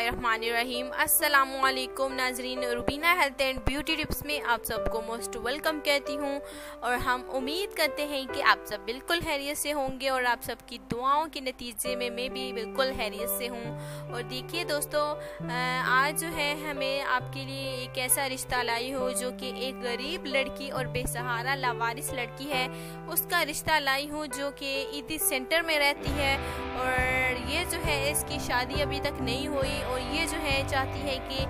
बिस्मिल्लाहिर्रहमानिर्रहीम। अस्सलामुअलैकुम नाजरीन, Rubina health and beauty tips में आप सबको मोस्ट वेलकम कहती हूँ और हम उम्मीद करते हैं कि आप सब बिल्कुल खैरियत से होंगे और आप सबकी दुआओं के नतीजे में मैं भी बिल्कुल खैरियत से हूँ। और देखिए दोस्तों, आज जो है हमें आपके लिए एक ऐसा रिश्ता लाई हो जो कि एक गरीब लड़की और बेसहारा लावारिस लड़की है, उसका रिश्ता लाई हूँ जो कि ईदी सेंटर में रहती है। और ये जो है इसकी शादी अभी तक नहीं हुई और ये जो है चाहती है कि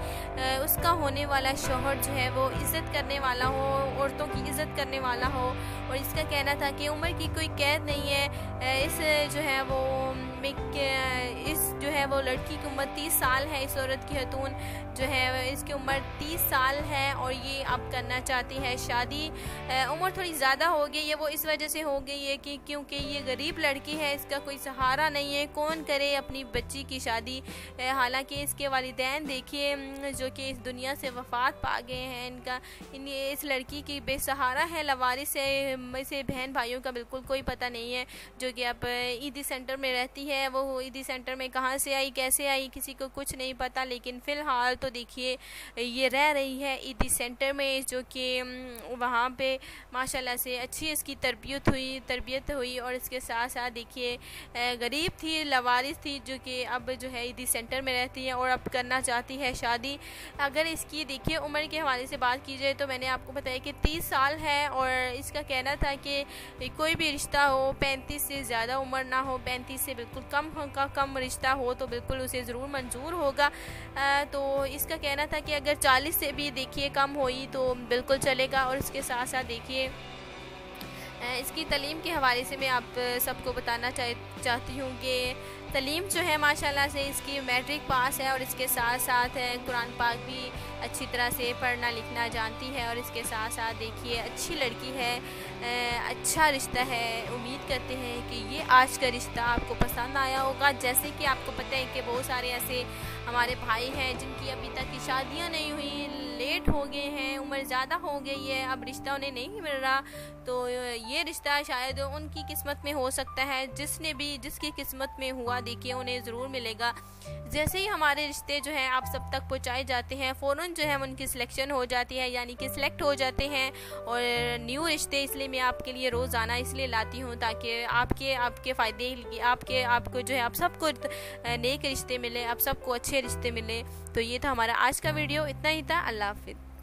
उसका होने वाला शौहर जो है वो इज़्ज़त करने वाला हो, औरतों की इज़्ज़त करने वाला हो। और इसका कहना था कि उम्र की कोई कैद नहीं है, इस जो है वो इस जो है वो लड़की की उम्र 30 साल है। इस औरत की खतून जो है इसकी उम्र 30 साल है और ये अब करना चाहती है शादी। उम्र थोड़ी ज़्यादा हो गई है, वो इस वजह से हो गई है कि क्योंकि ये गरीब लड़की है, इसका कोई सहारा नहीं है, कौन करे अपनी बच्ची की शादी। हालांकि इसके वालिदैन देखिए जो कि इस दुनिया से वफात पा गए हैं, इस लड़की की बेसहारा है, लवारिस है, इसे बहन भाइयों का बिल्कुल कोई पता नहीं है, जो कि अब ईदी सेंटर में रहती है। वो ईदी सेंटर में कहाँ से आई, कैसे आई, किसी को कुछ नहीं पता। लेकिन फ़िलहाल तो देखिए ये रह रही है ईदी सेंटर में, जो कि वहाँ पे माशाल्लाह से अच्छी इसकी तरबियत हुई। और इसके साथ साथ देखिए गरीब थी, लवारिस थी, जो कि अब जो है ईदी सेंटर में रहती है और अब करना चाहती है शादी। अगर इसकी देखिए उम्र के हवाले से बात की जाए तो मैंने आपको बताया कि 30 साल है और इसका कहना था कि कोई भी रिश्ता हो 35 से ज़्यादा उम्र ना हो, 35 से बिल्कुल कम रिश्ता हो तो बिल्कुल उसे ज़रूर मंजूर होगा। तो इसका कहना था कि अगर 40 से भी देखिए कम हुई तो बिल्कुल चलेगा। और इसके साथ साथ देखिए इसकी तलीम के हवाले से मैं आप सबको बताना चाहती हूँ कि तलीम जो है माशाल्लाह से इसकी मैट्रिक पास है और इसके साथ साथ कुरान पाक भी अच्छी तरह से पढ़ना लिखना जानती है। और इसके साथ साथ देखिए अच्छी लड़की है, अच्छा रिश्ता है। उम्मीद करते हैं कि ये आज का रिश्ता आपको पसंद आया होगा। जैसे कि आपको पता है कि बहुत सारे ऐसे हमारे भाई हैं जिनकी अभी तक की शादियाँ नहीं हुई, लेट हो गए हैं, उम्र ज़्यादा हो गई है, अब रिश्ता उन्हें नहीं मिल रहा। तो ये रिश्ता शायद उनकी किस्मत में हो सकता है, जिसकी किस्मत में हुआ देखिए उन्हें ज़रूर मिलेगा। जैसे ही हमारे रिश्ते जो हैं आप सब तक पहुंचाए जाते हैं, फ़ौरन जो है उनकी सिलेक्शन हो जाती है, यानी कि सिलेक्ट हो जाते हैं। और न्यू रिश्ते इसलिए मैं आपके लिए रोज़ाना इसलिए लाती हूँ ताकि आपके फ़ायदे आपको जो है आप सबको नेक रिश्ते मिले, आप सबको अच्छे रिश्ते मिले। तो ये था हमारा आज का वीडियो, इतना ही था। अल्लाह हाफिज़।